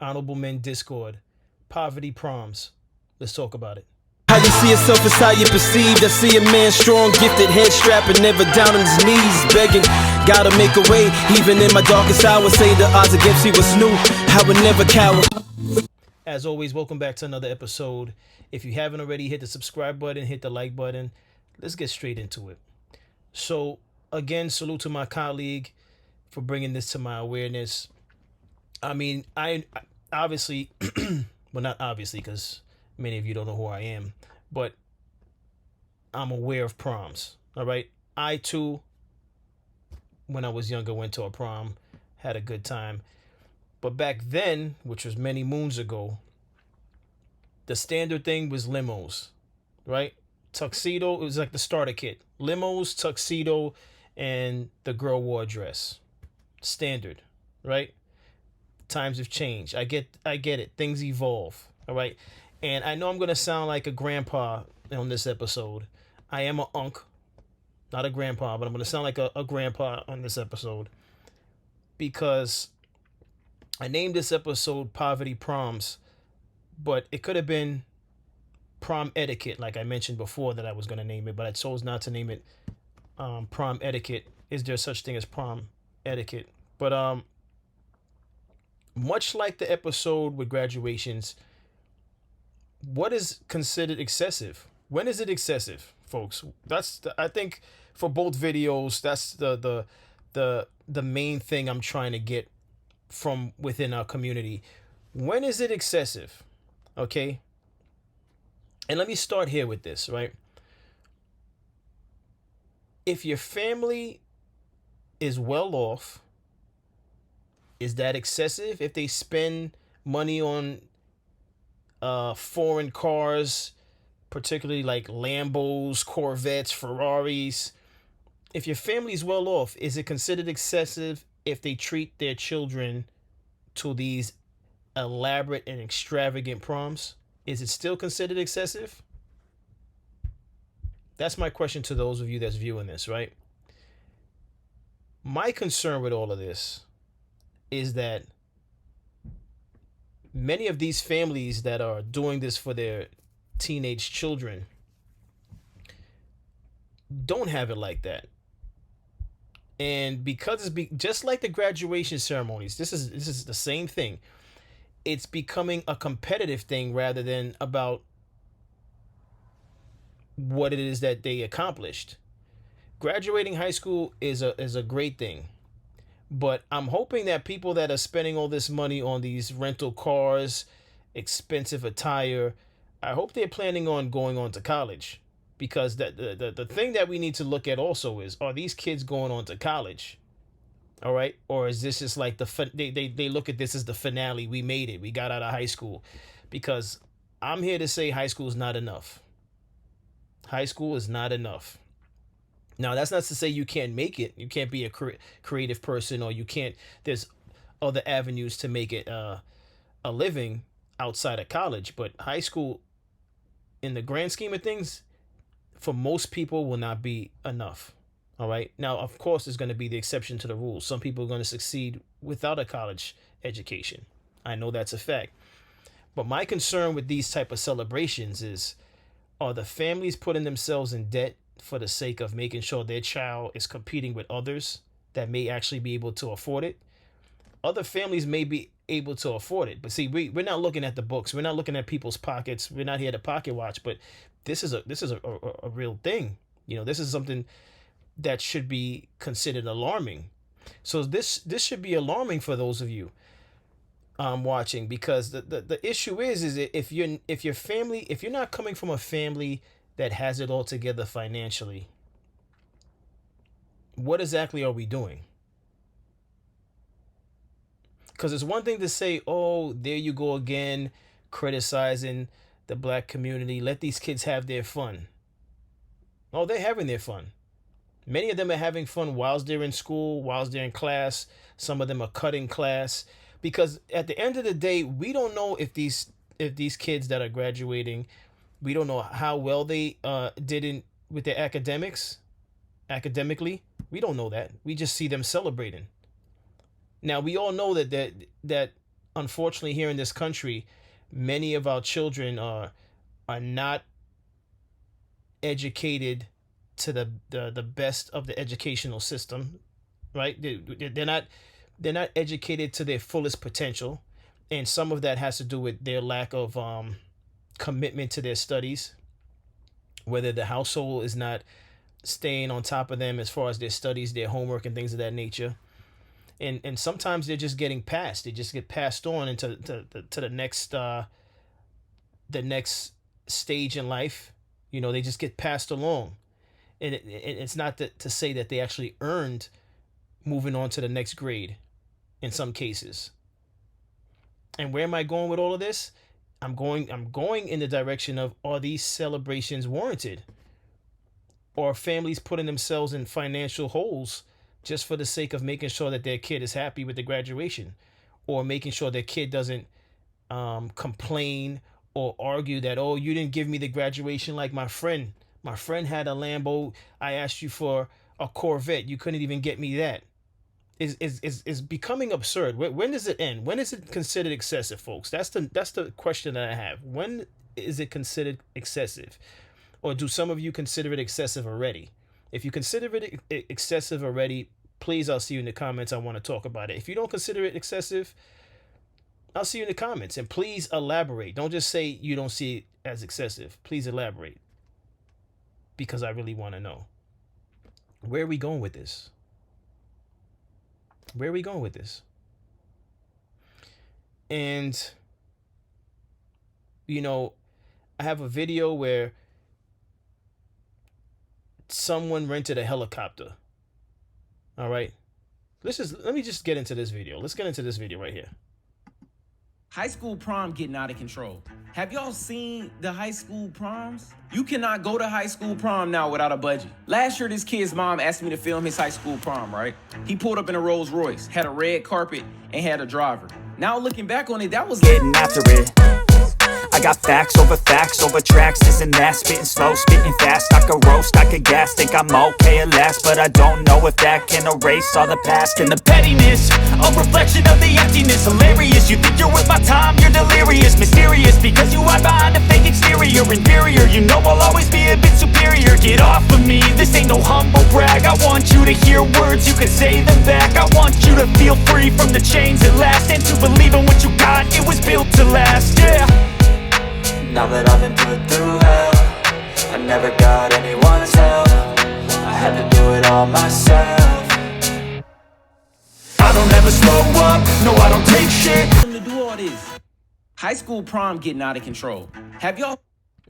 Honorable Men Discord, Poverty Proms. Let's talk about it. How you see yourself is how you perceived. I see a man strong, gifted, head strapping, never down on his knees, begging. Gotta make a way, even in my darkest hour. Say the odds against me was new, I would never cower. As always, welcome back to another episode. If you haven't already, hit the subscribe button, hit the like button. Let's get straight into it. So, again, salute to my colleague for bringing this to my awareness. I mean, I obviously, well, not obviously, because many of you don't know who I am, but I'm aware of proms. All right. I too, when I was younger, went to a prom, had a good time. But back then, which was many moons ago, the standard thing was limos, right? Tuxedo, it was like the starter kit. Limos, tuxedo, and the girl wore a dress. Standard, right? Times have changed. I get it. Things evolve, all right? And I know I'm going to sound like a grandpa on this episode. I am a unk, not a grandpa, but I'm going to sound like a grandpa on this episode because I named this episode Poverty Proms, but it could have been Prom Etiquette, like I mentioned before that I was going to name it, but I chose not to name it Prom Etiquette. Is there such thing as Prom Etiquette? But much like the episode with graduations, what is considered excessive? When is it excessive, folks? I think for both videos, that's the main thing I'm trying to get from within our community. When is it excessive? Okay. And let me start here with this, right? If your family is well off, is that excessive? If they spend money on foreign cars, particularly like Lambos, Corvettes, Ferraris, if your family's well off, is it considered excessive if they treat their children to these elaborate and extravagant proms? Is it still considered excessive? That's my question to those of you that's viewing this, right? My concern with all of this is that many of these families that are doing this for their teenage children don't have it like that. And because just like the graduation ceremonies, this is the same thing. It's becoming a competitive thing rather than about what it is that they accomplished. Graduating high school is a great thing. But I'm hoping that people that are spending all this money on these rental cars, expensive attire, I hope they're planning on going on to college. Because the thing that we need to look at also is, are these kids going on to college? All right? Or is this just like they look at this as the finale? We made it. We got out of high school. Because I'm here to say high school is not enough. High school is not enough. Now, that's not to say you can't make it. You can't be a creative person, or you can't. There's other avenues to make it a living outside of college. But high school, in the grand scheme of things, for most people will not be enough. All right. Now, of course, there's going to be the exception to the rule. Some people are going to succeed without a college education. I know that's a fact. But my concern with these type of celebrations is, are the families putting themselves in debt for the sake of making sure their child is competing with others that may actually be able to afford it? Other families may be able to afford it. But see, we're not looking at the books. We're not looking at people's pockets. We're not here to pocket watch. But this is a real thing. You know, this is something that should be considered alarming. So this should be alarming for those of you watching, because the issue is if your family, if you're not coming from a family that has it all together financially, what exactly are we doing? Because it's one thing to say, oh, there you go again, criticizing the black community. Let these kids have their fun. Oh, they're having their fun. Many of them are having fun whilst they're in school, whilst they're in class. Some of them are cutting class. Because at the end of the day, we don't know if these kids that are graduating, we don't know how well they did with their academically. We don't know that. We just see them celebrating. Now, we all know that unfortunately, here in this country, many of our children are not educated to the best of the educational system, right? They're not educated to their fullest potential, and some of that has to do with their lack of commitment to their studies, whether the household is not staying on top of them as far as their studies, their homework, and things of that nature. And sometimes they're just getting passed. They just get passed on into to the next stage in life. You know, they just get passed along, and it's not to say that they actually earned moving on to the next grade in some cases. And where am I going with all of this? I'm going in the direction of, are these celebrations warranted? Or are families putting themselves in financial holes just for the sake of making sure that their kid is happy with the graduation, or making sure their kid doesn't complain or argue that, oh, you didn't give me the graduation like my friend. My friend had a Lambo. I asked you for a Corvette. You couldn't even get me that. Is becoming absurd. When does it end? When is it considered excessive, folks? That's the question that I have. When is it considered excessive? Or do some of you consider it excessive already? If you consider it excessive already, please, I'll see you in the comments. I want to talk about it. If you don't consider it excessive, I'll see you in the comments. And please elaborate. Don't just say you don't see it as excessive. Please elaborate. Because I really want to know. Where are we going with this? Where are we going with this? And, you know, I have a video where someone rented a helicopter. All right. Let me just get into this video. Let's get into this video right here. High school prom getting out of control. Have y'all seen the high school proms? You cannot go to high school prom now without a budget. Last year, this kid's mom asked me to film his high school prom, right? He pulled up in a Rolls Royce, had a red carpet, and had a driver. Now looking back on it, that was getting after it. I got facts over tracks, this and that, spitting slow, spitting fast. I could roast, I could gas, think I'm okay at last, but I don't know if that can erase all the past. And the pettiness, a reflection of the emptiness. Hilarious, you think you're worth my time, you're delirious. Mysterious, because you hide behind a fake exterior. Inferior, you know I'll always be a bit superior. Get off of me, this ain't no humble brag. I want you to hear words, you can say them back. I want you to feel free from the chains at last, and to believe in what you got, it was built to last, yeah. Now that I've been put through hell, I never got anyone's help. I had to do it all myself. I don't ever slow up, no I don't take shit. to do all this. High school prom getting out of control. Have y'all?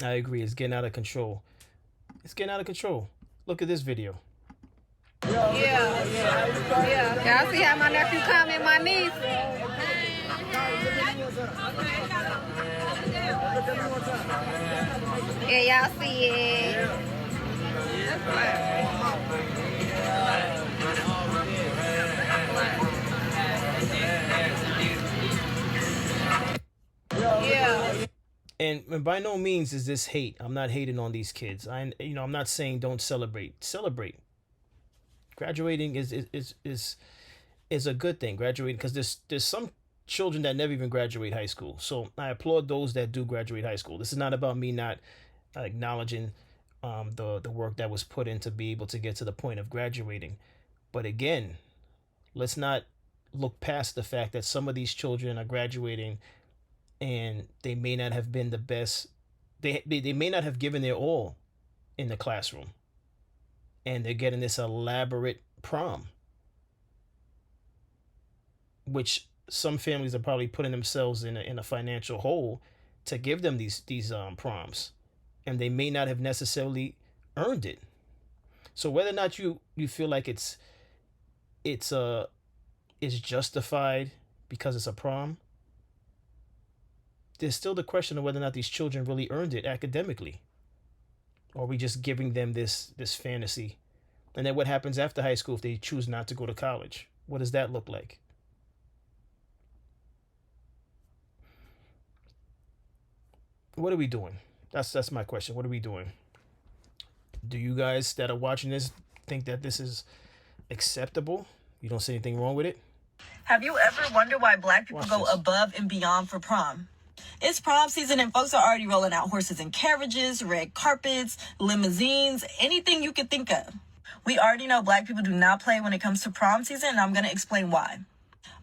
I agree. It's getting out of control. It's getting out of control. Look at this video. Yeah. Y'all see how my nephew come and my niece? Yeah, y'all see it. Yeah. And by no means is this hate. I'm not hating on these kids. I'm not saying don't celebrate. Celebrate. Graduating is a good thing. Graduating, because there's some children that never even graduate high school. So I applaud those that do graduate high school. This is not about me not acknowledging the work that was put in to be able to get to the point of graduating. But again, let's not look past the fact that some of these children are graduating and they may not have been the best. They may not have given their all in the classroom, and they're getting this elaborate prom, which some families are probably putting themselves in a financial hole to give them these proms, and they may not have necessarily earned it. So whether or not you feel like it's justified because it's a prom, there's still the question of whether or not these children really earned it academically, or are we just giving them this fantasy? And then what happens after high school if they choose not to go to college? What does that look like? What are we doing? That's my question. What are we doing? Do you guys that are watching this think that this is acceptable? You don't see anything wrong with it? Have you ever wondered why black people Watch go this. above and beyond for prom? It's prom season and folks are already rolling out horses and carriages, red carpets, limousines, anything you could think of. We already know black people do not play when it comes to prom season, and I'm going to explain why.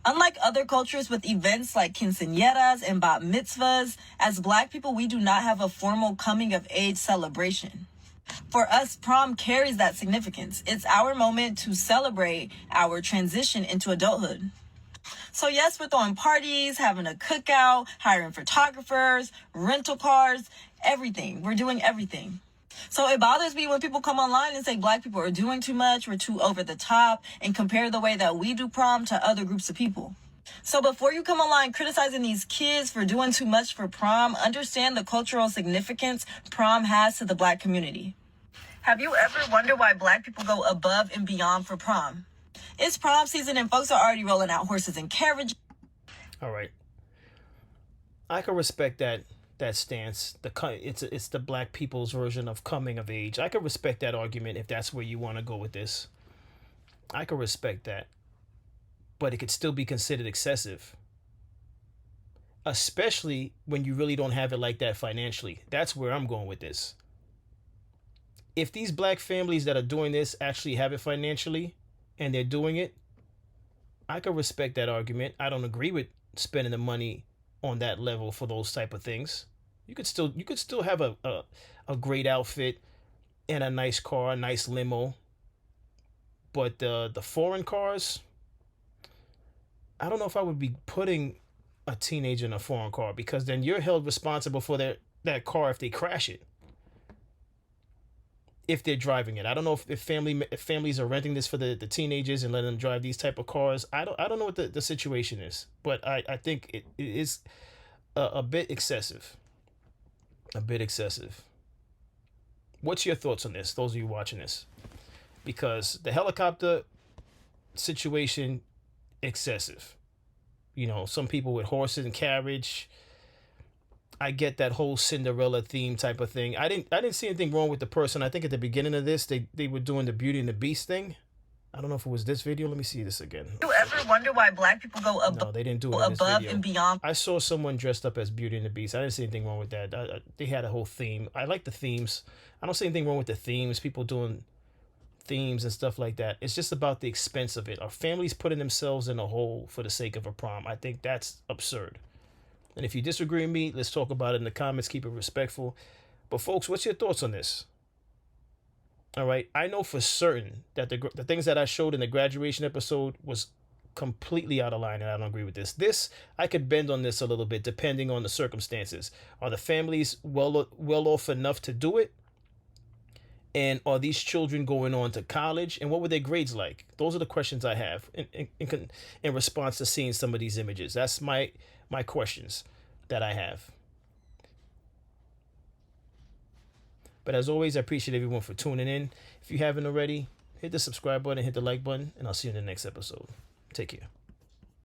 Unlike other cultures with events like quinceañeras and bat mitzvahs, as black people, we do not have a formal coming of age celebration. For us, prom carries that significance. It's our moment to celebrate our transition into adulthood. So yes, we're throwing parties, having a cookout, hiring photographers, rental cars, everything. We're doing everything. So it bothers me when people come online and say black people are doing too much, we're too over the top, and compare the way that we do prom to other groups of people. So before you come online criticizing these kids for doing too much for prom, understand the cultural significance prom has to the black community. Have you ever wondered why black people go above and beyond for prom? It's prom season and folks are already rolling out horses and carriages. All right. I can respect that stance. It's the black people's version of coming of age. I can respect that argument if that's where you want to go with this. I can respect that. But it could still be considered excessive. Especially when you really don't have it like that financially. That's where I'm going with this. If these black families that are doing this actually have it financially and they're doing it, I can respect that argument. I don't agree with spending the money on that level for those type of things. You could still have a great outfit and a nice car, a nice limo. But the foreign cars, I don't know if I would be putting a teenager in a foreign car, because then you're held responsible for that car if they crash it. If they're driving it, I don't know if families are renting this for the teenagers and letting them drive these type of cars. I don't know what the situation is, but I think it is a bit excessive. A bit excessive. What's your thoughts on this? Those of you watching this, because the helicopter situation, excessive. You know, some people with horses and carriage. I get that whole Cinderella theme type of thing. I didn't see anything wrong with the person. I think at the beginning of this, they were doing the Beauty and the Beast thing. I don't know if it was this video. Let me see this again. Do you ever wonder why black people go No, they didn't do it in this above video. and beyond? I saw someone dressed up as Beauty and the Beast. I didn't see anything wrong with that. They had a whole theme. I like the themes. I don't see anything wrong with the themes. People doing themes and stuff like that. It's just about the expense of it. Are families putting themselves in a hole for the sake of a prom? I think that's absurd. And if you disagree with me, let's talk about it in the comments. Keep it respectful. But folks, what's your thoughts on this? All right. I know for certain that the things that I showed in the graduation episode was completely out of line, and I don't agree with this. This, I could bend on this a little bit depending on the circumstances. Are the families well off enough to do it? And are these children going on to college? And what were their grades like? Those are the questions I have in response to seeing some of these images. That's my questions that I have. But as always, I appreciate everyone for tuning in. If you haven't already, hit the subscribe button, hit the like button, and I'll see you in the next episode. Take care.